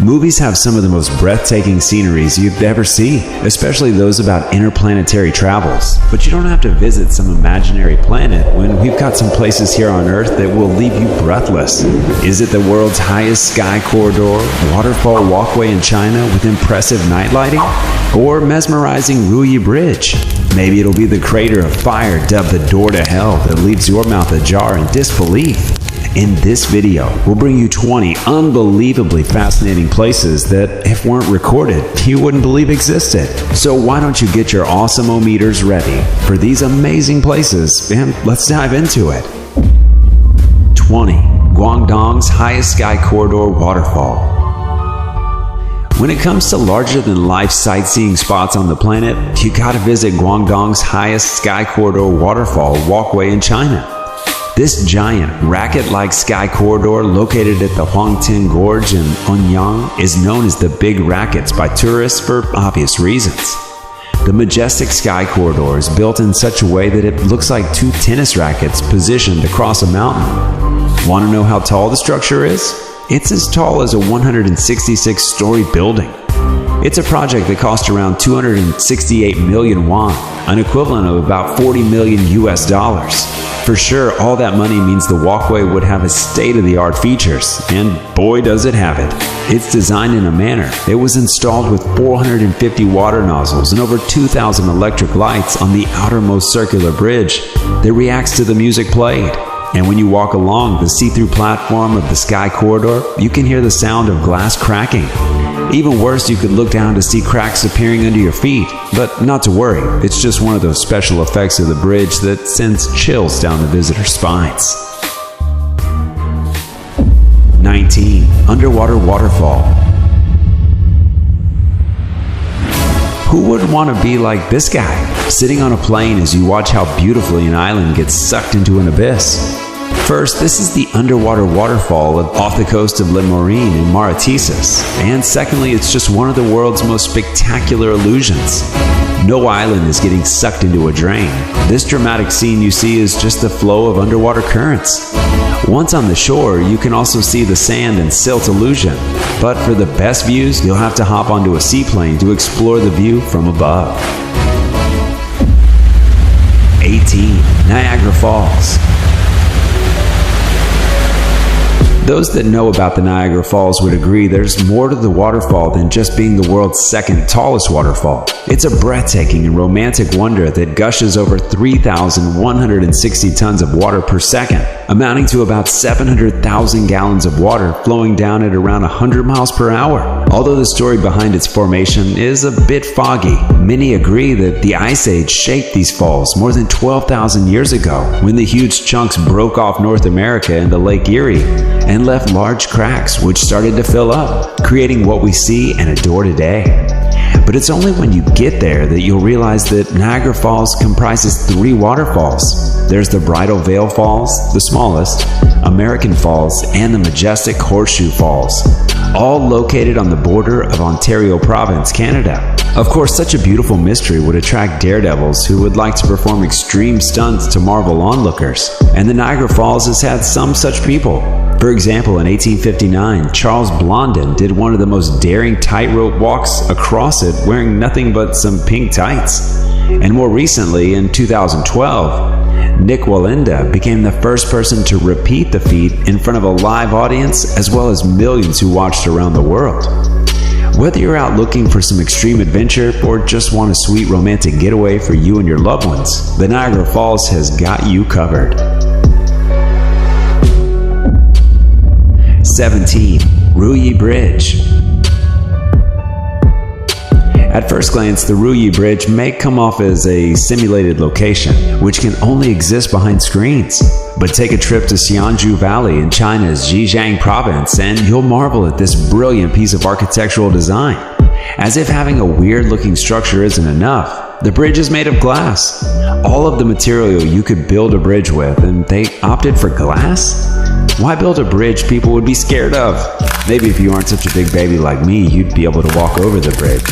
Movies have some of the most breathtaking sceneries you'd ever see, especially those about interplanetary travels. But you don't have to visit some imaginary planet when we've got some places here on Earth that will leave you breathless. Is it the world's highest sky corridor, waterfall walkway in China with impressive night lighting? Or mesmerizing RUYI Bridge? Maybe it'll be the crater of fire dubbed the door to hell that leaves your mouth ajar in disbelief. In this video, we'll bring you 20 unbelievably fascinating places that, if weren't recorded, you wouldn't believe existed. So why don't you get your awesome-o-meters ready for these amazing places, and let's dive into it. 20. Guangdong's highest sky corridor waterfall. When it comes to larger-than-life sightseeing spots on the planet, you gotta visit Guangdong's highest sky corridor waterfall walkway in China. This giant, racket-like sky corridor located at the Huangtin Gorge in Anyang is known as the Big Rackets by tourists for obvious reasons. The majestic sky corridor is built in such a way that it looks like two tennis rackets positioned across a mountain. Want to know how tall the structure is? It's as tall as a 166-story building. It's a project that cost around 268 million won, an equivalent of about 40 million US. For sure, all that money means the walkway would have a state-of-the-art features, and boy does it have it. It's designed in a manner that was installed with 450 water nozzles and over 2,000 electric lights on the outermost circular bridge that reacts to the music played. And when you walk along the see-through platform of the sky corridor, you can hear the sound of glass cracking. Even worse, you could look down to see cracks appearing under your feet. But not to worry, it's just one of those special effects of the bridge that sends chills down the visitor's spines. 19. Underwater waterfall. Who wouldn't want to be like this guy, sitting on a plane as you watch how beautifully an island gets sucked into an abyss? First, this is the underwater waterfall off the coast of Le Morin in Mauritius. And secondly, it's just one of the world's most spectacular illusions. No island is getting sucked into a drain. This dramatic scene you see is just the flow of underwater currents. Once on the shore, you can also see the sand and silt illusion. But for the best views, you'll have to hop onto a seaplane to explore the view from above. 18. Niagara Falls. Those that know about the Niagara Falls would agree there's more to the waterfall than just being the world's second tallest waterfall. It's a breathtaking and romantic wonder that gushes over 3,160 tons of water per second, amounting to about 700,000 gallons of water flowing down at around 100 miles per hour. Although the story behind its formation is a bit foggy, many agree that the Ice Age shaped these falls more than 12,000 years ago, when the huge chunks broke off North America into Lake Erie and left large cracks which started to fill up, creating what we see and adore today. But it's only when you get there that you'll realize that Niagara Falls comprises 3 waterfalls. There's the Bridal Veil Falls, the smallest, American Falls, and the majestic Horseshoe Falls, all located on the border of Ontario Province, Canada. Of course, such a beautiful mystery would attract daredevils who would like to perform extreme stunts to marvel onlookers, and the Niagara Falls has had some such people. For example, in 1859, Charles Blondin did one of the most daring tightrope walks across it wearing nothing but some pink tights. And more recently, in 2012, Nick Walinda became the first person to repeat the feat in front of a live audience as well as millions who watched around the world. Whether you're out looking for some extreme adventure or just want a sweet romantic getaway for you and your loved ones, the Niagara Falls has got you covered. 17. RUYI Bridge. At first glance, the RUYI Bridge may come off as a simulated location, which can only exist behind screens. But take a trip to Xianzhou Valley in China's Zhejiang province and you'll marvel at this brilliant piece of architectural design. As if having a weird-looking structure isn't enough, the bridge is made of glass. All of the material you could build a bridge with, and they opted for glass? Why build a bridge people would be scared of? Maybe if you aren't such a big baby like me, you'd be able to walk over the bridge.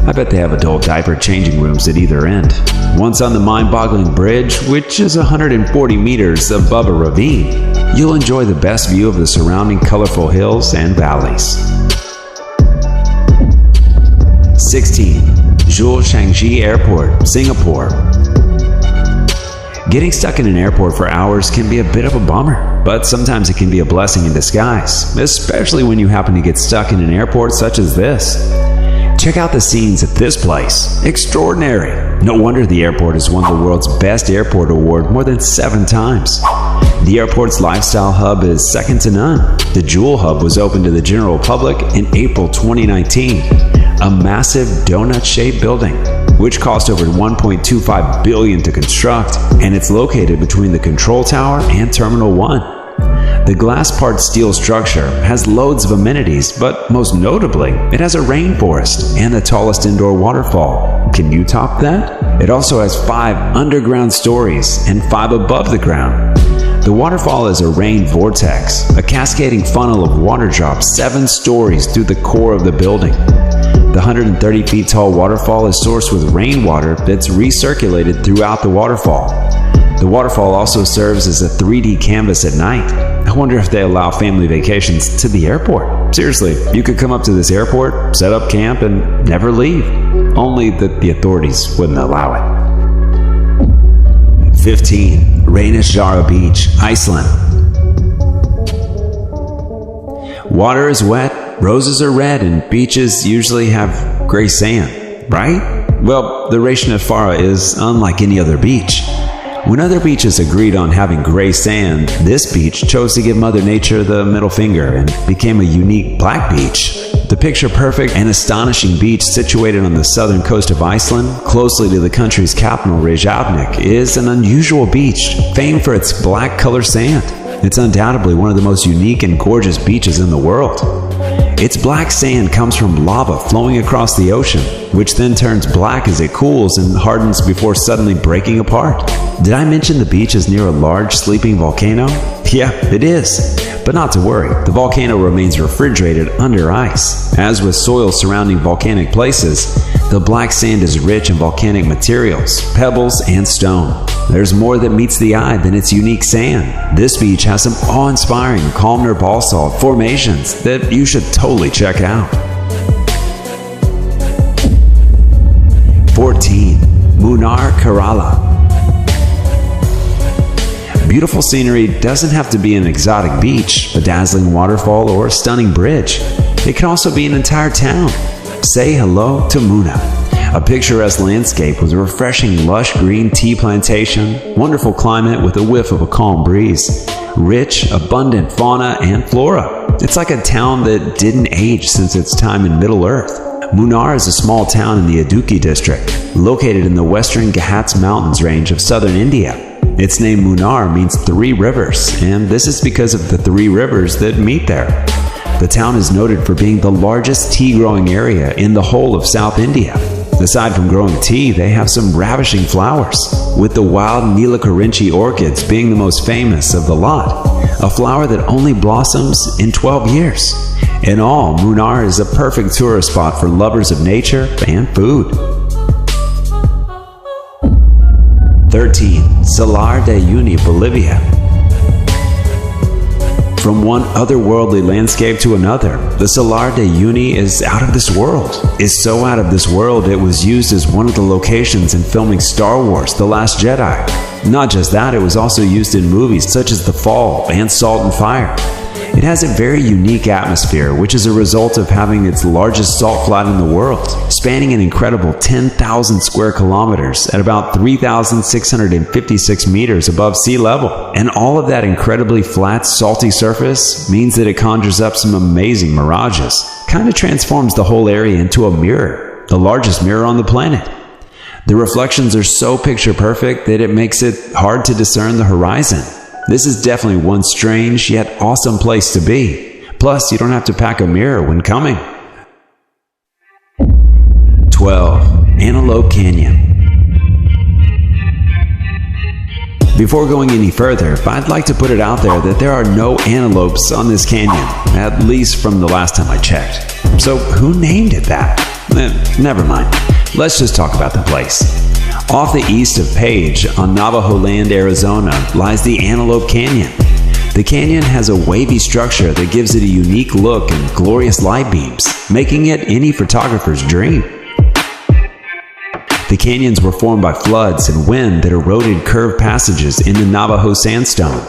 I bet they have adult diaper changing rooms at either end. Once on the mind-boggling bridge, which is 140 meters above a ravine, you'll enjoy the best view of the surrounding colorful hills and valleys. 16. CHANGI Airport, Singapore. Getting stuck in an airport for hours can be a bit of a bummer, but sometimes it can be a blessing in disguise, especially when you happen to get stuck in an airport such as this. Check out the scenes at this place. Extraordinary. No wonder the airport has won the world's best airport award more than 7 times. The airport's lifestyle hub is second to none. The Jewel Hub was opened to the general public in April 2019. A massive donut-shaped building, which cost over $1.25 billion to construct, and it's located between the control tower and Terminal 1. The glass-part steel structure has loads of amenities, but most notably, it has a rainforest and the tallest indoor waterfall. Can you top that? It also has 5 underground stories and 5 above the ground. The waterfall is a rain vortex, a cascading funnel of water drops 7 stories through the core of the building. The 130 feet tall waterfall is sourced with rainwater that's recirculated throughout the waterfall. The waterfall also serves as a 3D canvas at night. I wonder if they allow family vacations to the airport. Seriously, you could come up to this airport, set up camp, and never leave. Only that the authorities wouldn't allow it. 15. NIAGARA Beach, Iceland. Water is wet, roses are red, and beaches usually have gray sand, right? Well, the Reykjanesfara is unlike any other beach. When other beaches agreed on having gray sand, this beach chose to give Mother Nature the middle finger and became a unique black beach. The picture-perfect and astonishing beach situated on the southern coast of Iceland, closely to the country's capital Reykjavik, is an unusual beach, famed for its black color sand. It's undoubtedly one of the most unique and gorgeous beaches in the world. Its black sand comes from lava flowing across the ocean, which then turns black as it cools and hardens before suddenly breaking apart. Did I mention the beach is near a large sleeping volcano? Yeah, it is. But not to worry, the volcano remains refrigerated under ice. As with soil surrounding volcanic places, the black sand is rich in volcanic materials, pebbles, and stone. There's more that meets the eye than its unique sand. This beach has some awe-inspiring columnar basalt formations that you should totally check out. 14. Munnar, Kerala. Beautiful scenery doesn't have to be an exotic beach, a dazzling waterfall, or a stunning bridge. It can also be an entire town. Say hello to Munnar, a picturesque landscape with a refreshing lush green tea plantation, wonderful climate with a whiff of a calm breeze, rich, abundant fauna and flora. It's like a town that didn't age since its time in Middle Earth. Munnar is a small town in the Idukki district, located in the western Ghats mountains range of southern India. Its name Munnar means 3 rivers, and this is because of the 3 rivers that meet there. The town is noted for being the largest tea-growing area in the whole of South India. Aside from growing tea, they have some ravishing flowers, with the wild Nilakarinchi orchids being the most famous of the lot, a flower that only blossoms in 12 years. In all, Munnar is a perfect tourist spot for lovers of nature and food. 13. Salar de Uyuni, Bolivia. From one otherworldly landscape to another, the Salar de Uyuni is out of this world. It's so out of this world it was used as one of the locations in filming Star Wars: The Last Jedi. Not just that, it was also used in movies such as The Fall and Salt and Fire. It has a very unique atmosphere, which is a result of having its largest salt flat in the world, spanning an incredible 10,000 square kilometers at about 3,656 meters above sea level. And all of that incredibly flat, salty surface means that it conjures up some amazing mirages. Kind of transforms the whole area into a mirror, the largest mirror on the planet. The reflections are so picture perfect that it makes it hard to discern the horizon. This is definitely one strange yet awesome place to be. Plus, you don't have to pack a mirror when coming. 12. Antelope Canyon. Before going any further, I'd like to put it out there that there are no antelopes on this canyon, at least from the last time I checked. So who named it that? Never mind. Let's just talk about the place. Off the east of Page, on Navajo Land, Arizona, lies the Antelope Canyon. The canyon has a wavy structure that gives it a unique look and glorious light beams, making it any photographer's dream. The canyons were formed by floods and wind that eroded curved passages in the Navajo sandstone.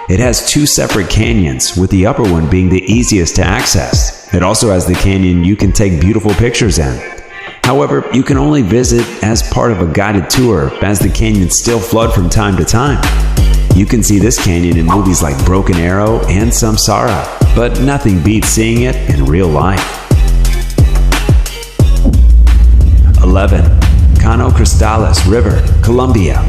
It has two separate canyons, with the upper one being the easiest to access. It also has the canyon you can take beautiful pictures in. However, you can only visit as part of a guided tour, as the canyons still flood from time to time. You can see this canyon in movies like Broken Arrow and Samsara, but nothing beats seeing it in real life. 11. CANO Cristales River, Colombia.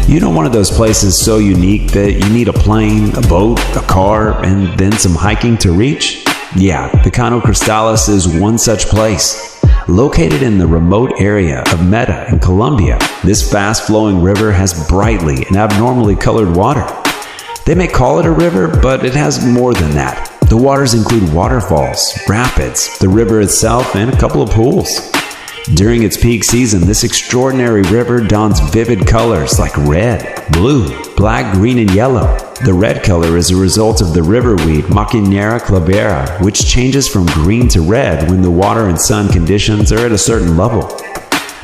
You know, one of those places so unique that you need a plane, a boat, a car, and then some hiking to reach? Yeah, the CANO Cristales is one such place. Located in the remote area of Meta in Colombia, this fast-flowing river has brightly and abnormally colored water. They may call it a river, but it has more than that. The waters include waterfalls, rapids, the river itself, and a couple of pools. During its peak season, this extraordinary river dons vivid colors like red, blue, black, green, and yellow. The red color is a result of the river weed Maquinera clavera, which changes from green to red when the water and sun conditions are at a certain level.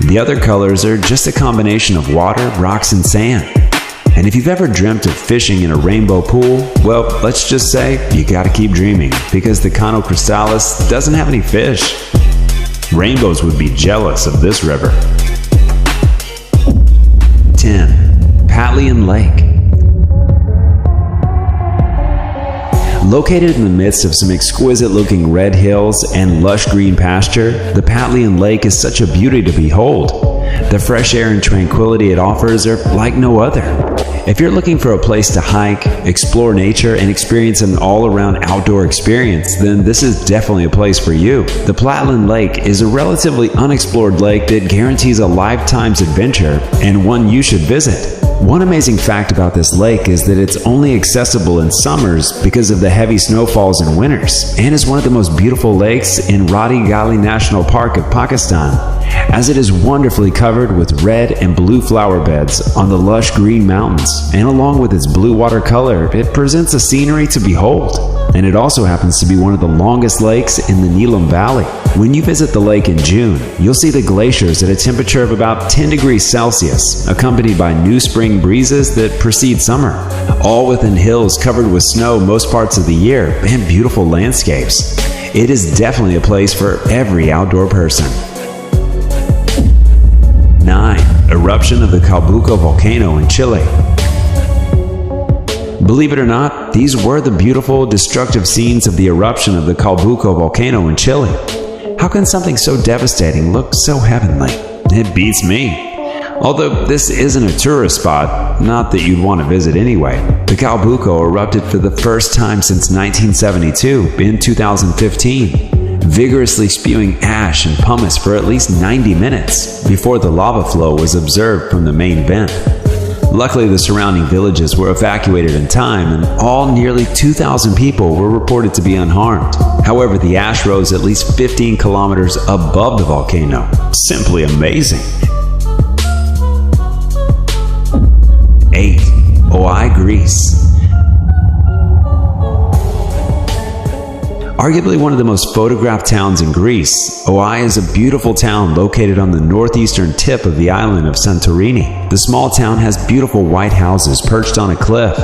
The other colors are just a combination of water, rocks, and sand. And if you've ever dreamt of fishing in a rainbow pool, well, let's just say you gotta keep dreaming, because the CANO Cristales doesn't have any fish. Rainbows would be jealous of this river. 10. PATLIAN Lake. Located in the midst of some exquisite-looking red hills and lush green pasture, the PATLIAN Lake is such a beauty to behold. The fresh air and tranquility it offers are like no other. If you're looking for a place to hike, explore nature, and experience an all-around outdoor experience, then this is definitely a place for you. The PATLIAN Lake is a relatively unexplored lake that guarantees a lifetime's adventure, and one you should visit. One amazing fact about this lake is that it's only accessible in summers because of the heavy snowfalls in winters, and is one of the most beautiful lakes in Radi Gali National Park of Pakistan, as it is wonderfully covered with red and blue flower beds on the lush green mountains, and along with its blue water color, it presents a scenery to behold. And it also happens to be one of the longest lakes in the Neelam Valley. When you visit the lake in June, you'll see the glaciers at a temperature of about 10 degrees Celsius, accompanied by new spring breezes that precede summer, all within hills covered with snow most parts of the year and beautiful landscapes. It is definitely a place for every outdoor person. 9. Eruption of the Calbuco volcano in Chile. Believe it or not, these were the beautiful, destructive scenes of the eruption of the Calbuco volcano in Chile. How can something so devastating look so heavenly? It beats me. Although this isn't a tourist spot, not that you'd want to visit anyway, the Calbuco erupted for the first time since 1972 in 2015, vigorously spewing ash and pumice for at least 90 minutes before the lava flow was observed from the main vent. Luckily, the surrounding villages were evacuated in time, and all nearly 2,000 people were reported to be unharmed. However, the ash rose at least 15 kilometers above the volcano. Simply amazing. 8. RUYI, Greece. Arguably one of the most photographed towns in Greece, RUYI is a beautiful town located on the northeastern tip of the island of Santorini. The small town has beautiful white houses perched on a cliff.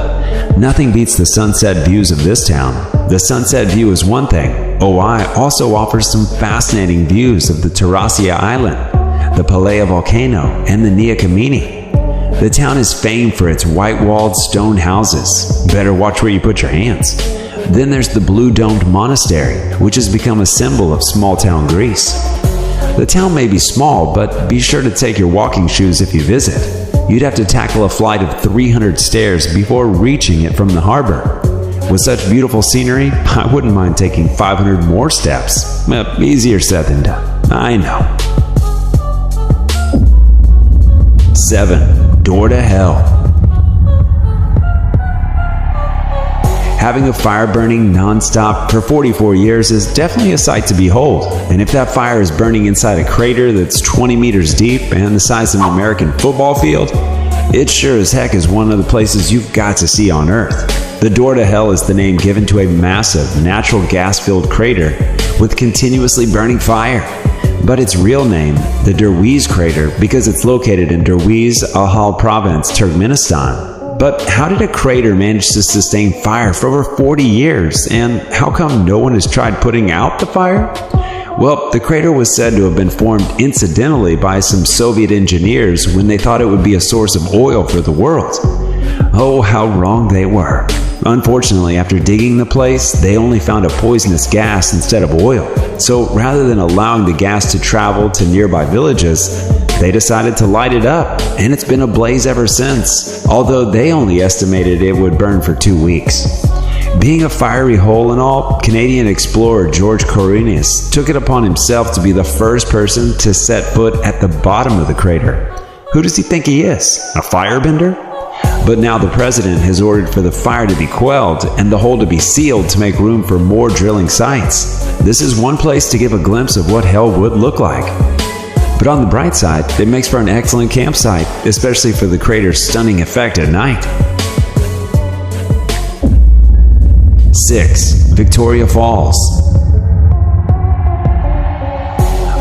Nothing beats the sunset views of this town. The sunset view is one thing. RUYI also offers some fascinating views of the Tarasia Island, the Palea volcano, and the NIAGARA. The town is famed for its white-walled stone houses. Better watch where you put your hands. Then there's the blue-domed monastery, which has become a symbol of small-town Greece. The town may be small, but be sure to take your walking shoes if you visit. You'd have to tackle a flight of 300 stairs before reaching it from the harbor. With such beautiful scenery, I wouldn't mind taking 500 more steps. Easier said than done, I know. 7. Door to Hell. Having a fire burning non-stop for 44 years is definitely a sight to behold. And if that fire is burning inside a crater that's 20 meters deep and the size of an American football field, it sure as heck is one of the places you've got to see on Earth. The Door to Hell is the name given to a massive natural gas-filled crater with continuously burning fire. but its real name, the Derwize crater, because it's located in Derwize, Ahal Province, Turkmenistan. But how did a crater manage to sustain fire for over 40 years, and how come no one has tried putting out the fire? Well, the crater was said to have been formed incidentally by some Soviet engineers when they thought it would be a source of oil for the world. Oh, how wrong they were. Unfortunately, after digging the place, they only found a poisonous gas instead of oil. So rather than allowing the gas to travel to nearby villages, they decided to light it up, and it's been ablaze ever since, although they only estimated it would burn for 2 weeks. Being a fiery hole and all, Canadian explorer George Coronis took it upon himself to be the first person to set foot at the bottom of the crater. Who does he think he is? A firebender? But now the president has ordered for the fire to be quelled and the hole to be sealed to make room for more drilling sites. This is one place to give a glimpse of what hell would look like. But on the bright side, it makes for an excellent campsite, especially for the crater's stunning effect at night. 6. Victoria Falls.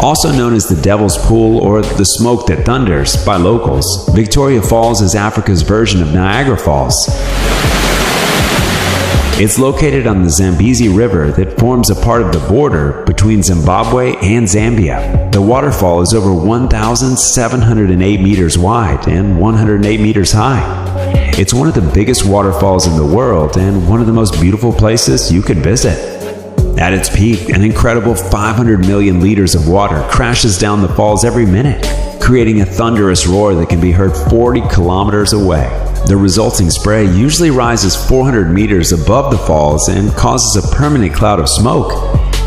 Also known as the Devil's Pool or the Smoke That Thunders by locals, Victoria Falls is Africa's version of Niagara Falls. It's located on the Zambezi River that forms a part of the border between Zimbabwe and Zambia. The waterfall is over 1,708 meters wide and 108 meters high. It's one of the biggest waterfalls in the world and one of the most beautiful places you could visit. At its peak, an incredible 500 million liters of water crashes down the falls every minute, creating a thunderous roar that can be heard 40 kilometers away. The resulting spray usually rises 400 meters above the falls and causes a permanent cloud of smoke,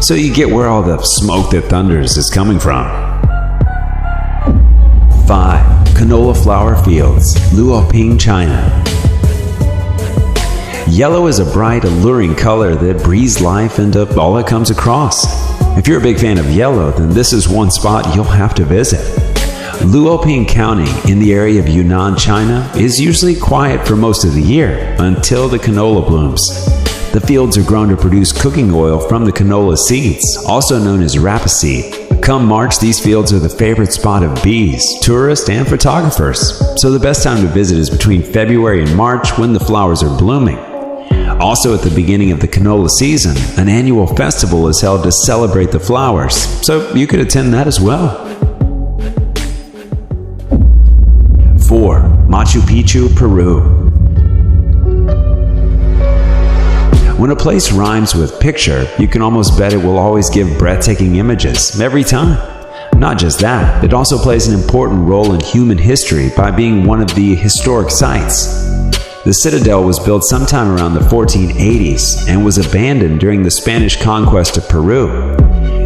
so you get where all the smoke that thunders is coming from. 5. Canola flower fields, Luoping, China. Yellow is a bright, alluring color that breathes life into all it comes across. If you're a big fan of yellow, then this is one spot you'll have to visit. Luoping County in the area of Yunnan, China is usually quiet for most of the year until the canola blooms. The fields are grown to produce cooking oil from the canola seeds, also known as rapeseed. Come March, these fields are the favorite spot of bees, tourists, and photographers. So the best time to visit is between February and March when the flowers are blooming. Also at the beginning of the canola season, an annual festival is held to celebrate the flowers, so you could attend that as well. 4. Machu Picchu, Peru. When a place rhymes with picture, you can almost bet it will always give breathtaking images every time. Not just that, it also plays an important role in human history by being one of the historic sites. The citadel was built sometime around the 1480s and was abandoned during the Spanish conquest of Peru.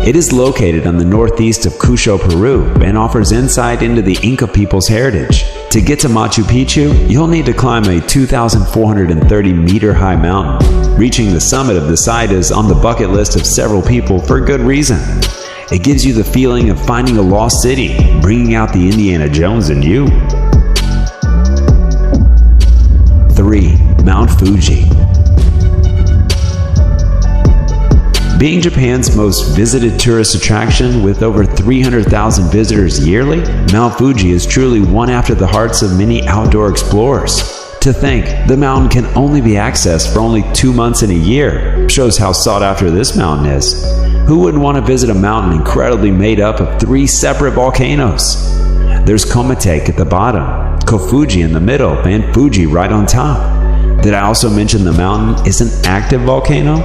It is located on the northeast of Cusco, Peru, and offers insight into the Inca people's heritage. To get to Machu Picchu, you'll need to climb a 2,430 meter high mountain. Reaching the summit of the site is on the bucket list of several people for good reason. It gives you the feeling of finding a lost city, bringing out the Indiana Jones in you. 3. Mount Fuji. Being Japan's most visited tourist attraction with over 300,000 visitors yearly, Mount Fuji is truly one after the hearts of many outdoor explorers. To think the mountain can only be accessed for only 2 months in a year shows how sought after this mountain is. Who wouldn't want to visit a mountain incredibly made up of 3 separate volcanoes? There's Komatake at the bottom, Kofuji in the middle, and Fuji right on top. Did I also mention the mountain is an active volcano?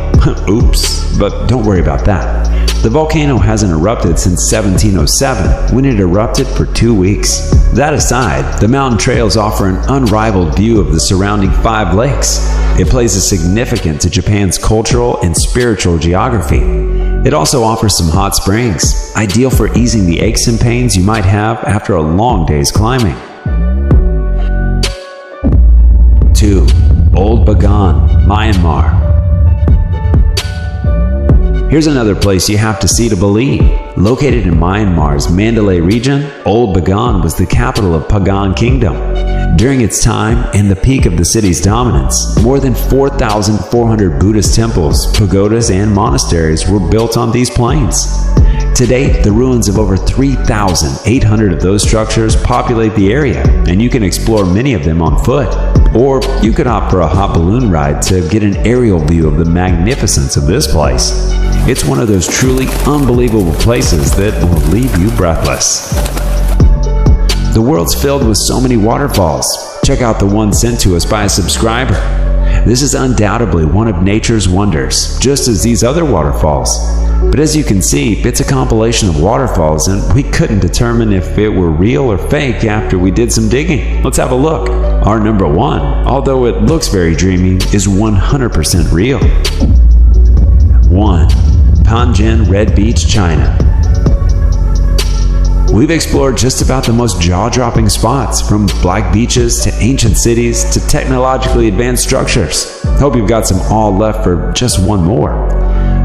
Oops, but don't worry about that. The volcano hasn't erupted since 1707, when it erupted for 2 weeks. That aside, the mountain trails offer an unrivaled view of the surrounding 5 lakes. It places significance to Japan's cultural and spiritual geography. It also offers some hot springs, ideal for easing the aches and pains you might have after a long day's climbing. 2. Old Bagan, Myanmar. Here's another place you have to see to believe. Located in Myanmar's Mandalay region, Old Bagan was the capital of Pagan Kingdom. During its time and the peak of the city's dominance, more than 4,400 Buddhist temples, pagodas, and monasteries were built on these plains. To date, the ruins of over 3,800 of those structures populate the area, and you can explore many of them on foot. Or you could opt for a hot balloon ride to get an aerial view of the magnificence of this place. It's one of those truly unbelievable places that will leave you breathless. The world's filled with so many waterfalls. Check out the one sent to us by a subscriber. This is undoubtedly one of nature's wonders, just as these other waterfalls. But as you can see, it's a compilation of waterfalls, and we couldn't determine if it were real or fake after we did some digging. Let's have a look. Our number one, although it looks very dreamy, is 100% real. 1. Panjin Red Beach, China. We've explored just about the most jaw-dropping spots, from black beaches to ancient cities to technologically advanced structures. Hope you've got some all left for just one more.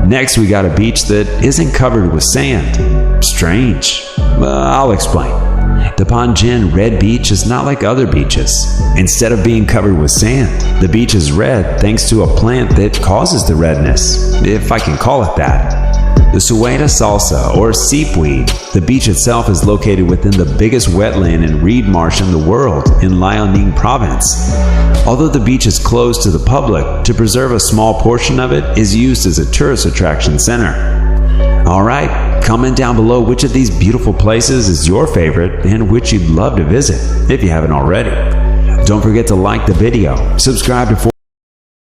Next, we got a beach that isn't covered with sand. Strange. I'll explain. The Panjin Red Beach is not like other beaches. Instead of being covered with sand, the beach is red thanks to a plant that causes the redness, if I can call it that. The Sueda salsa, or seepweed. The beach itself is located within the biggest wetland and reed marsh in the world, in Liaoning province. Although the beach is closed to the public, to preserve a small portion of it is used as a tourist attraction center. Alright, comment down below which of these beautiful places is your favorite and which you'd love to visit, if you haven't already. Don't forget to like the video, subscribe to